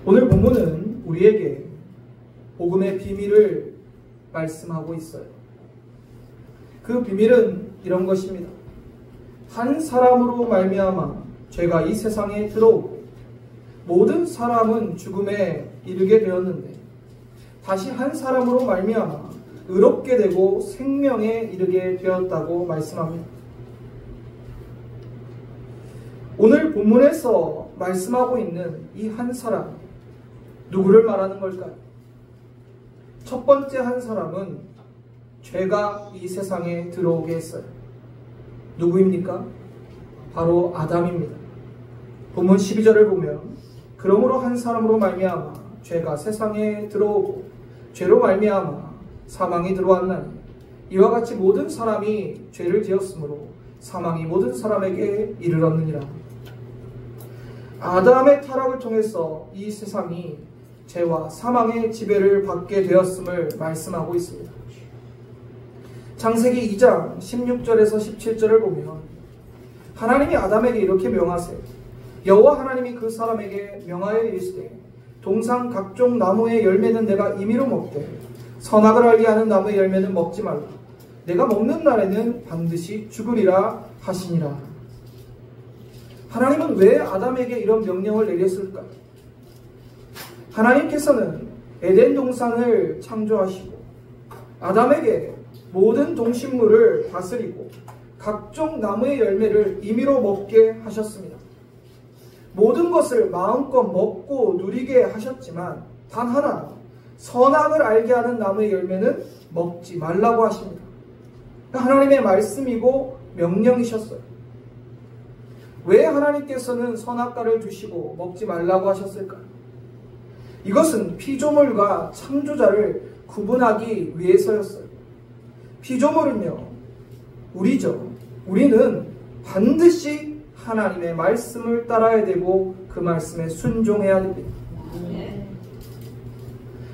오늘 본문은 우리에게 복음의 비밀을 말씀하고 있어요. 그 비밀은 이런 것입니다. 한 사람으로 말미암아 죄가 이 세상에 들어오고 모든 사람은 죽음에 이르게 되었는데 다시 한 사람으로 말미암아 의롭게 되고 생명에 이르게 되었다고 말씀합니다. 오늘 본문에서 말씀하고 있는 이 한 사람, 누구를 말하는 걸까요? 첫 번째 한 사람은 죄가 이 세상에 들어오게 했어요. 누구입니까? 바로 아담입니다. 본문 12절을 보면 그러므로 한 사람으로 말미암아 죄가 세상에 들어오고 죄로 말미암아 사망이 들어왔나니 이와 같이 모든 사람이 죄를 지었으므로 사망이 모든 사람에게 이르렀느니라. 아담의 타락을 통해서 이 세상이 죄와 사망의 지배를 받게 되었음을 말씀하고 있습니다. 창세기 2장 16절에서 17절을 보면 하나님이 아담에게 이렇게 명하세요. 여호와 하나님이 그 사람에게 명하여 이르시되 동산 각종 나무의 열매는 내가 임의로 먹되 선악을 알게 하는 나무의 열매는 먹지 말라. 내가 먹는 날에는 반드시 죽으리라 하시니라. 하나님은 왜 아담에게 이런 명령을 내렸을까요? 하나님께서는 에덴 동산을 창조하시고 아담에게 모든 동식물을 다스리고 각종 나무의 열매를 임의로 먹게 하셨습니다. 모든 것을 마음껏 먹고 누리게 하셨지만 단 하나 선악을 알게 하는 나무의 열매는 먹지 말라고 하십니다. 하나님의 말씀이고 명령이셨어요. 왜 하나님께서는 선악과를 두시고 먹지 말라고 하셨을까요? 이것은 피조물과 창조자를 구분하기 위해서였어요. 피조물은요, 우리죠. 우리는 반드시 하나님의 말씀을 따라야 되고 그 말씀에 순종해야 됩니다.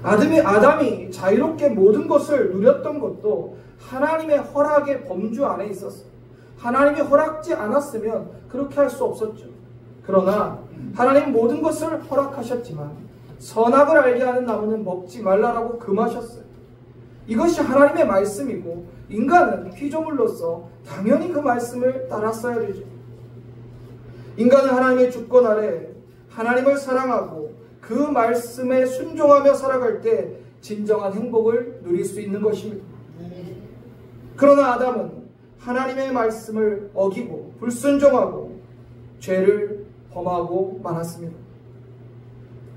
아담이 자유롭게 모든 것을 누렸던 것도 하나님의 허락의 범주 안에 있었어요. 하나님이 허락지 않았으면 그렇게 할 수 없었죠. 그러나 하나님 모든 것을 허락하셨지만 선악을 알게 하는 나무는 먹지 말라라고 금하셨어요. 이것이 하나님의 말씀이고 인간은 피조물로서 당연히 그 말씀을 따랐어야 되죠. 인간은 하나님의 주권 아래 하나님을 사랑하고 그 말씀에 순종하며 살아갈 때 진정한 행복을 누릴 수 있는 것입니다. 그러나 아담은 하나님의 말씀을 어기고 불순종하고 죄를 범하고 말았습니다.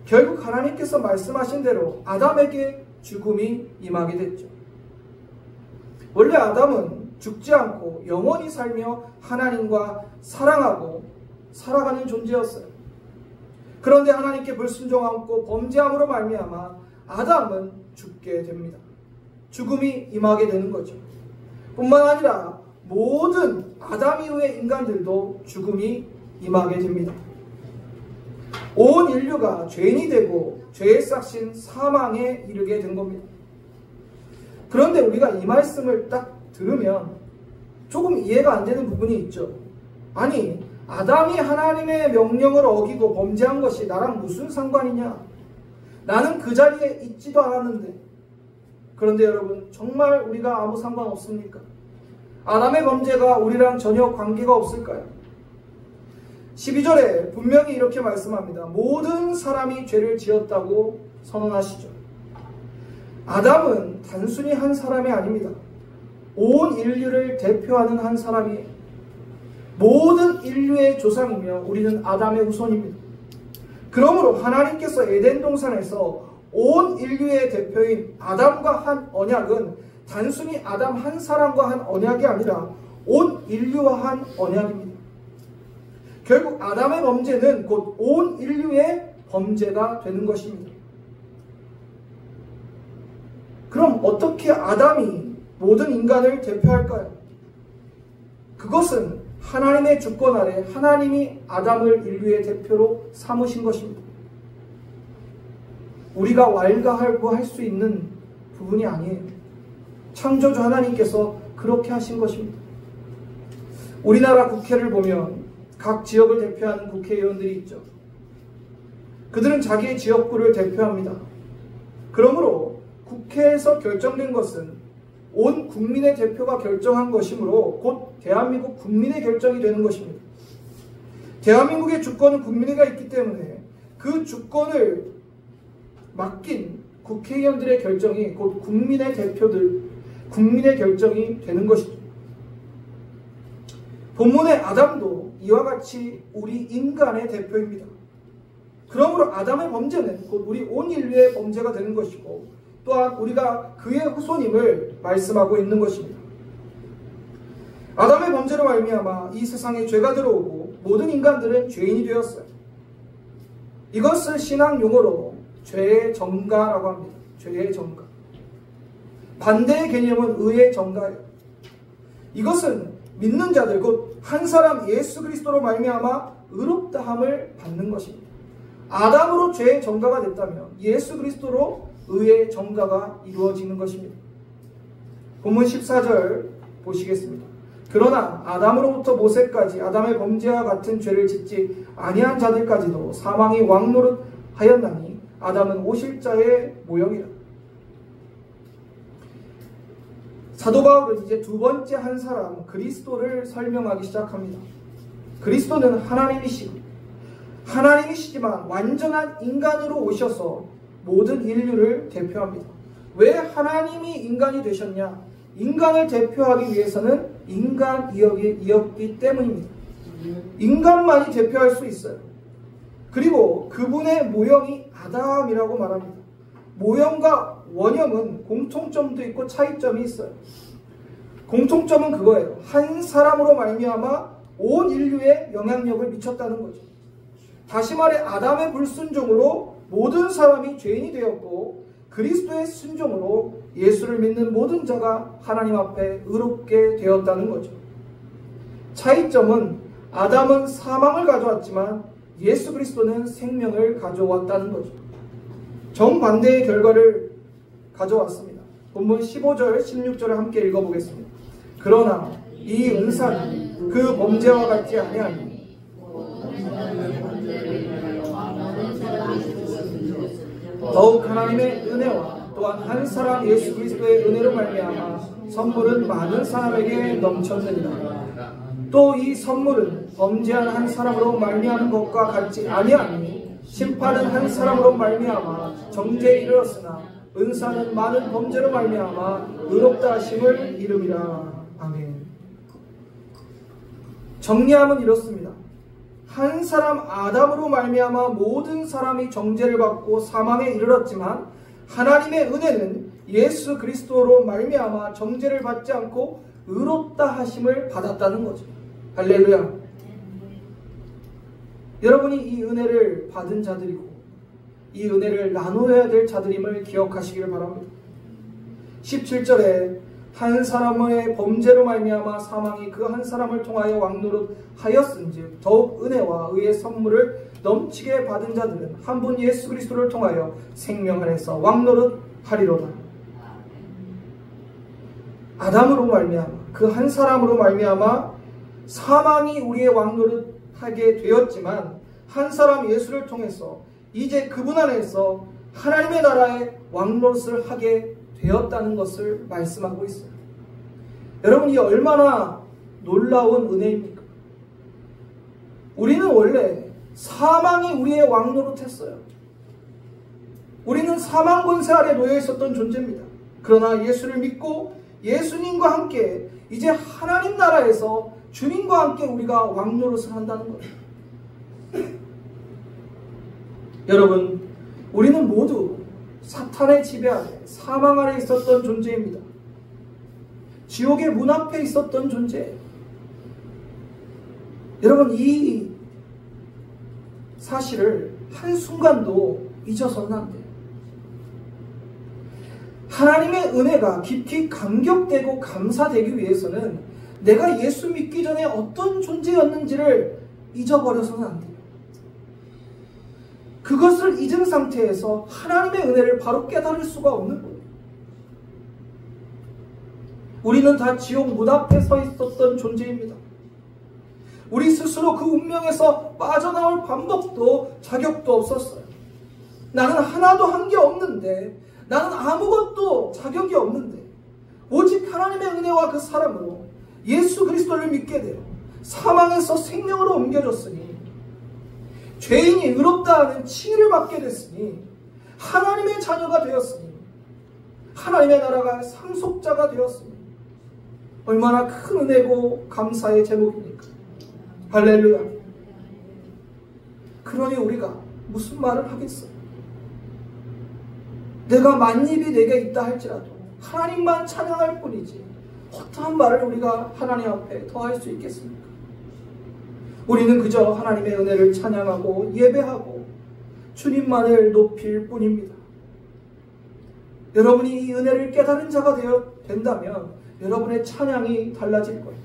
결국 하나님께서 말씀하신 대로 아담에게 죽음이 임하게 됐죠. 원래 아담은 죽지 않고 영원히 살며 하나님과 사랑하고 살아가는 존재였어요. 그런데 하나님께 불순종하고 범죄함으로 말미암아 아담은 죽게 됩니다. 죽음이 임하게 되는 거죠. 뿐만 아니라 모든 아담 이후의 인간들도 죽음이 임하게 됩니다. 온 인류가 죄인이 되고 죄에 싹신 사망에 이르게 된 겁니다. 그런데 우리가 이 말씀을 딱 들으면 조금 이해가 안 되는 부분이 있죠. 아니, 아담이 하나님의 명령을 어기고 범죄한 것이 나랑 무슨 상관이냐? 나는 그 자리에 있지도 않았는데. 그런데 여러분, 정말 우리가 아무 상관없습니까? 아담의 범죄가 우리랑 전혀 관계가 없을까요? 12절에 분명히 이렇게 말씀합니다. 모든 사람이 죄를 지었다고 선언하시죠. 아담은 단순히 한 사람이 아닙니다. 온 인류를 대표하는 한 사람이에요. 모든 인류의 조상이며 우리는 아담의 후손입니다. 그러므로 하나님께서 에덴 동산에서 온 인류의 대표인 아담과 한 언약은 단순히 아담 한 사람과 한 언약이 아니라 온 인류와 한 언약입니다. 결국 아담의 범죄는 곧 온 인류의 범죄가 되는 것입니다. 그럼 어떻게 아담이 모든 인간을 대표할까요? 그것은 하나님의 주권 아래 하나님이 아담을 인류의 대표로 삼으신 것입니다. 우리가 왈가왈부 할 수 있는 부분이 아니에요. 창조주 하나님께서 그렇게 하신 것입니다. 우리나라 국회를 보면 각 지역을 대표하는 국회의원들이 있죠. 그들은 자기의 지역구를 대표합니다. 그러므로 국회에서 결정된 것은 온 국민의 대표가 결정한 것이므로 곧 대한민국 국민의 결정이 되는 것입니다. 대한민국의 주권은 국민에게 있기 때문에 그 주권을 맡긴 국회의원들의 결정이 곧 국민의 대표들, 국민의 결정이 되는 것이죠. 본문의 아담도 이와 같이 우리 인간의 대표입니다. 그러므로 아담의 범죄는 곧 우리 온 인류의 범죄가 되는 것이고 또한 우리가 그의 후손임을 말씀하고 있는 것입니다. 아담의 범죄로 말미암아 이 세상에 죄가 들어오고 모든 인간들은 죄인이 되었어요. 이것을 신학 용어로 죄의 정가라고 합니다. 죄의 정가. 반대의 개념은 의의 정가예요. 이것은 믿는 자들 곧 한 사람 예수 그리스도로 말미암아 의롭다함을 받는 것입니다. 아담으로 죄의 정가가 됐다면 예수 그리스도로 의의 정가가 이루어지는 것입니다. 본문 14절 보시겠습니다. 그러나 아담으로부터 모세까지 아담의 범죄와 같은 죄를 짓지 아니한 자들까지도 사망이 왕노릇하였나니 아담은 오실자의 모형이라. 사도 바울은 이제 두 번째 한 사람 그리스도를 설명하기 시작합니다. 그리스도는 하나님이시지만 완전한 인간으로 오셔서 모든 인류를 대표합니다. 왜 하나님이 인간이 되셨냐? 인간을 대표하기 위해서는 인간이었기 때문입니다. 인간만이 대표할 수 있어요. 그리고 그분의 모형이 아담이라고 말합니다. 모형과 원형은 공통점도 있고 차이점이 있어요. 공통점은 그거예요. 한 사람으로 말미암아 온 인류에 영향력을 미쳤다는 거죠. 다시 말해 아담의 불순종으로 모든 사람이 죄인이 되었고 그리스도의 순종으로 예수를 믿는 모든 자가 하나님 앞에 의롭게 되었다는 거죠. 차이점은 아담은 사망을 가져왔지만 예수 그리스도는 생명을 가져왔다는 거죠. 정반대의 결과를 가져왔습니다. 본문 15절, 16절을 함께 읽어보겠습니다. 그러나 이 은사는 그 범죄와 같지 아니하니 더욱 하나님의 은혜와 또한 한 사람 예수 그리스도의 은혜로 말미암아 선물은 많은 사람에게 넘쳤느니라. 또 이 선물은 범죄한 한 사람으로 말미암은 것과 같지 아니하니 심판은 한 사람으로 말미암아 정죄에 이르렀으나 은사는 많은 범죄로 말미암아 의롭다 하심을 이름이라. 아멘. 정리하면 이렇습니다. 한 사람 아담으로 말미암아 모든 사람이 정죄를 받고 사망에 이르렀지만 하나님의 은혜는 예수 그리스도로 말미암아 정죄를 받지 않고 의롭다 하심을 받았다는 거죠. 할렐루야. 여러분이 이 은혜를 받은 자들이고 이 은혜를 나눠야 될 자들임을 기억하시길 바랍니다. 17절에 한 사람의 범죄로 말미암아 사망이 그 한 사람을 통하여 왕노릇하였은즉 더욱 은혜와 의의 선물을 넘치게 받은 자들은 한 분 예수 그리스도를 통하여 생명 안에서 왕노릇하리로다. 아담으로 말미암아 그 한 사람으로 말미암아 사망이 우리의 왕노릇하게 되었지만 한 사람 예수를 통해서 이제 그분 안에서 하나님의 나라의 왕노릇을 하게 되었다는 것을 말씀하고 있어요. 여러분, 이 얼마나 놀라운 은혜입니까? 우리는 원래 사망이 우리의 왕노릇했어요. 우리는 사망 권세 아래 놓여 있었던 존재입니다. 그러나 예수를 믿고 예수님과 함께 이제 하나님 나라에서 주님과 함께 우리가 왕노릇을 한다는 거예요. 여러분, 우리는 모두 사탄의 지배 아래, 사망 아래 있었던 존재입니다. 지옥의 문 앞에 있었던 존재예요. 여러분, 이 사실을 한순간도 잊어서는 안 돼요. 하나님의 은혜가 깊이 감격되고 감사되기 위해서는 내가 예수 믿기 전에 어떤 존재였는지를 잊어버려서는 안 돼요. 그것을 잊은 상태에서 하나님의 은혜를 바로 깨달을 수가 없는 거예요. 우리는 다 지옥 문 앞에 서 있었던 존재입니다. 우리 스스로 그 운명에서 빠져나올 방법도 자격도 없었어요. 나는 하나도 한 게 없는데, 나는 아무것도 자격이 없는데 오직 하나님의 은혜와 그 사랑으로 예수 그리스도를 믿게 되어 사망에서 생명으로 옮겨졌으니, 죄인이 의롭다 하는 칭의를 받게 됐으니, 하나님의 자녀가 되었으니, 하나님의 나라가 상속자가 되었으니 얼마나 큰 은혜고 감사의 제목입니까? 할렐루야. 그러니 우리가 무슨 말을 하겠어요? 내가 만입이 내게 있다 할지라도 하나님만 찬양할 뿐이지 어떠한 말을 우리가 하나님 앞에 더할 수 있겠습니까? 우리는 그저 하나님의 은혜를 찬양하고 예배하고 주님만을 높일 뿐입니다. 여러분이 이 은혜를 깨달은 자가 된다면 여러분의 찬양이 달라질 거예요.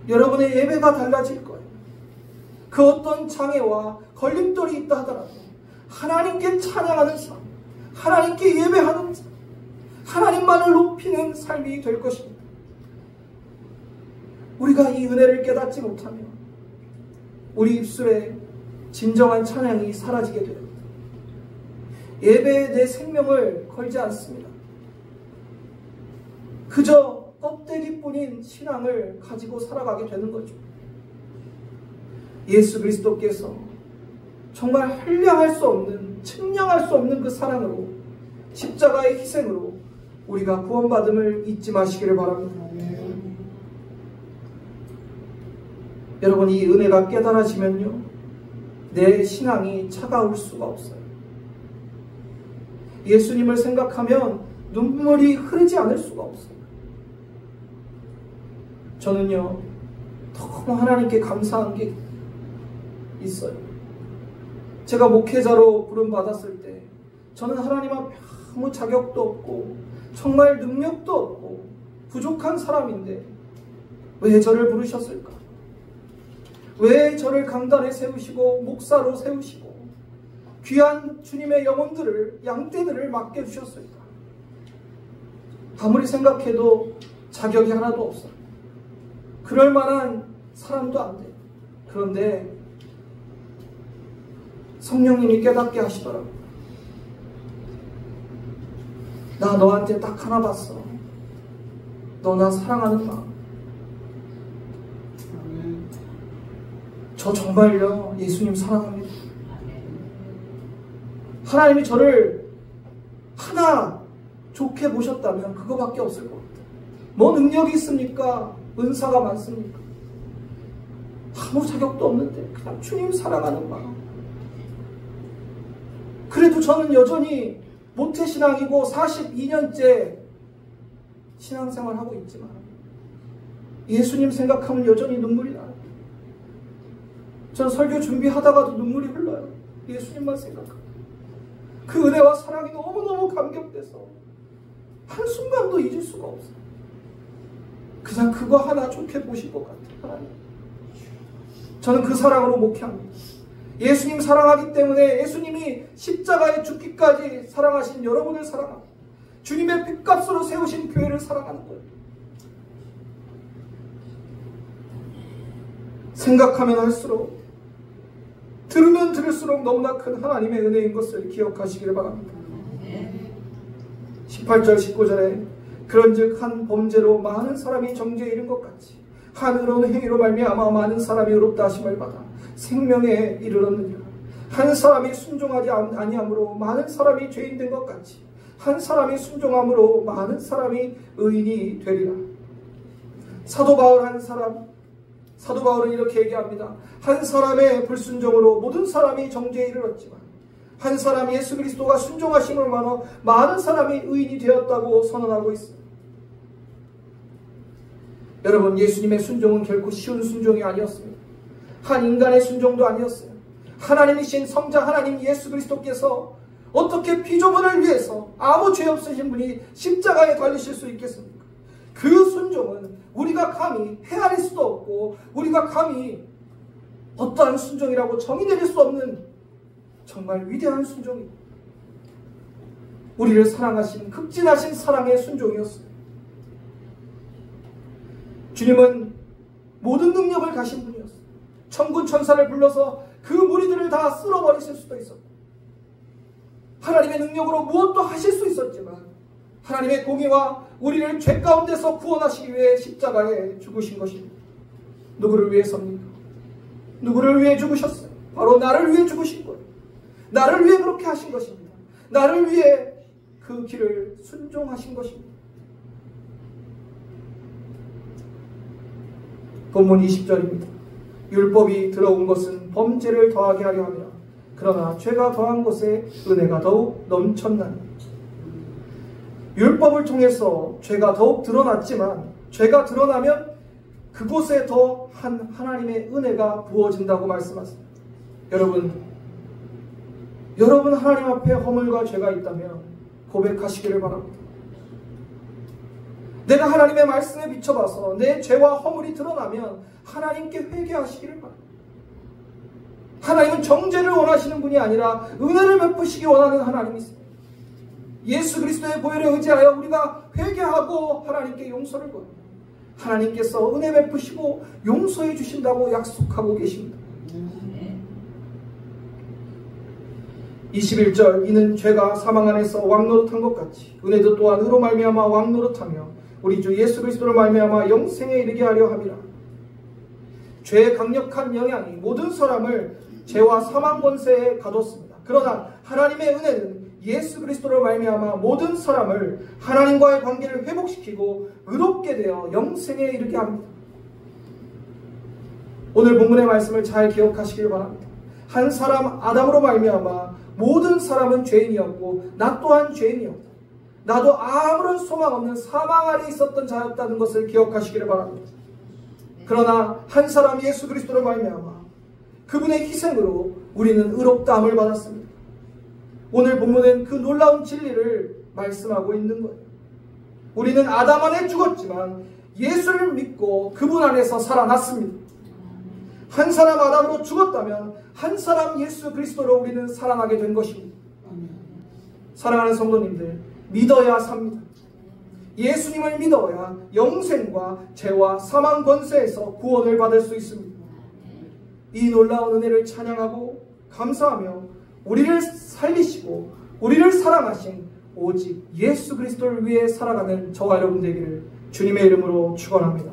여러분의 예배가 달라질 거예요. 그 어떤 장애와 걸림돌이 있다 하더라도 하나님께 찬양하는 삶, 하나님께 예배하는 삶, 하나님만을 높이는 삶이 될 것입니다. 우리가 이 은혜를 깨닫지 못하면 우리 입술에 진정한 찬양이 사라지게 됩니다. 예배에 내 생명을 걸지 않습니다. 그저 껍데기뿐인 신앙을 가지고 살아가게 되는 거죠. 예수 그리스도께서 정말 한량할 수 없는, 측량할 수 없는 그 사랑으로, 십자가의 희생으로 우리가 구원받음을 잊지 마시기를 바랍니다. 여러분, 이 은혜가 깨달아지면요, 내 신앙이 차가울 수가 없어요. 예수님을 생각하면 눈물이 흐르지 않을 수가 없어요. 저는요, 너무 하나님께 감사한 게 있어요. 제가 목회자로 부름받았을 때 저는 하나님 앞에 아무 자격도 없고 정말 능력도 없고 부족한 사람인데 왜 저를 부르셨을까? 왜 저를 강단에 세우시고 목사로 세우시고 귀한 주님의 영혼들을, 양떼들을 맡겨주셨을까? 아무리 생각해도 자격이 하나도 없어요. 그럴 만한 사람도 안 돼요. 그런데 성령님이 깨닫게 하시더라고요. 나 너한테 딱 하나 봤어. 너 나 사랑하는 마음. 저 정말요, 예수님 사랑합니다. 하나님이 저를 하나 좋게 보셨다면 그거밖에 없을 것 같아요. 뭐 능력이 있습니까? 은사가 많습니까? 아무 자격도 없는데 그냥 주님 사랑하는 마음. 그래도 저는 여전히 모태신앙이고 42년째 신앙생활하고 있지만 예수님 생각하면 여전히 눈물이 나요. 전 설교 준비하다가도 눈물이 흘러요. 예수님만 생각하면. 그 은혜와 사랑이 너무너무 감격돼서 한순간도 잊을 수가 없어요. 그냥 그거 하나 좋게 보실 것 같아요. 하나님. 저는 그 사랑으로 목회합니다. 예수님 사랑하기 때문에 예수님이 십자가에 죽기까지 사랑하신 여러분을 사랑합니다. 주님의 핏값으로 세우신 교회를 사랑하는 거예요. 생각하면 할수록, 들으면 들을수록 너무나 큰 하나님의 은혜인 것을 기억하시기를 바랍니다. 18절 19절에 그런즉 한 범죄로 많은 사람이 정죄에 이른 것 같이 한 의로운 행위로 말미암아 많은 사람이 의롭다 하심을 받아 생명에 이르렀느니라. 한 사람이 순종하지 아니함으로 많은 사람이 죄인 된 것 같이 한 사람이 순종함으로 많은 사람이 의인이 되리라. 사도 바울은 이렇게 얘기합니다. 한 사람의 불순종으로 모든 사람이 정죄에 이르렀지만 한 사람 예수 그리스도가 순종하심을 만어 많은 사람이 의인이 되었다고 선언하고 있습니다. 여러분, 예수님의 순종은 결코 쉬운 순종이 아니었습니다. 한 인간의 순종도 아니었어요. 하나님이신 성자 하나님 예수 그리스도께서 어떻게 피조물을 위해서 아무 죄 없으신 분이 십자가에 달리실 수 있겠습니까? 그 순종은 우리가 감히 헤아릴 수도 없고 우리가 감히 어떠한 순종이라고 정의 내릴 수 없는 정말 위대한 순종입니다. 우리를 사랑하신 극진하신 사랑의 순종이었습니다. 주님은 모든 능력을 가신 분이었어요. 천군 천사를 불러서 그 무리들을 다 쓸어버리실 수도 있었고 하나님의 능력으로 무엇도 하실 수 있었지만 하나님의 공의와 우리를 죄 가운데서 구원하시기 위해 십자가에 죽으신 것입니다. 누구를 위해서입니까? 누구를 위해 죽으셨어요? 바로 나를 위해 죽으신 거예요. 나를 위해 그렇게 하신 것입니다. 나를 위해 그 길을 순종하신 것입니다. 본문 20절입니다. 율법이 들어온 것은 범죄를 더하게 하려 함이라. 그러나 죄가 더한 것에 은혜가 더욱 넘쳤나니. 율법을 통해서 죄가 더욱 드러났지만 죄가 드러나면 그곳에 더한 하나님의 은혜가 부어진다고 말씀하십니다. 여러분 하나님 앞에 허물과 죄가 있다면 고백하시기를 바랍니다. 내가 하나님의 말씀에 비춰봐서 내 죄와 허물이 드러나면 하나님께 회개하시기를 바랍니다. 하나님은 정죄를 원하시는 분이 아니라 은혜를 베푸시기 원하는 하나님이십니다. 예수 그리스도의 보혈에 의지하여 우리가 회개하고 하나님께 용서를 구합니다. 하나님께서 은혜 베푸시고 용서해 주신다고 약속하고 계십니다. 21절 이는 죄가 사망 안에서 왕노릇한 것 같이 은혜도 또한 의로 말미암아 왕노릇하며 우리 주 예수 그리스도로 말미암아 영생에 이르게 하려 함이라. 죄의 강력한 영향이 모든 사람을 죄와 사망 권세에 가뒀습니다. 그러나 하나님의 은혜는 예수 그리스도로 말미암아 모든 사람을 하나님과의 관계를 회복시키고 의롭게 되어 영생에 이르게 합니다. 오늘 본문의 말씀을 잘 기억하시길 바랍니다. 한 사람 아담으로 말미암아 모든 사람은 죄인이었고 나 또한 죄인이었다. 나도 아무런 소망 없는 사망 아래 있었던 자였다는 것을 기억하시기를 바랍니다. 그러나 한 사람 예수 그리스도로 말미암아 그분의 희생으로 우리는 의롭다함을 받았습니다. 오늘 본문은 그 놀라운 진리를 말씀하고 있는 거예요. 우리는 아담 안에 죽었지만 예수를 믿고 그분 안에서 살아났습니다. 한 사람 아담으로 죽었다면 한 사람 예수 그리스도로 우리는 살아나게 된 것입니다. 사랑하는 성도님들, 믿어야 삽니다. 예수님을 믿어야 영생과 죄와 사망 권세에서 구원을 받을 수 있습니다. 이 놀라운 은혜를 찬양하고 감사하며 우리를 살리시고 우리를 사랑하신 오직 예수 그리스도를 위해 살아가는 저와 여러분 되기를 주님의 이름으로 축원합니다.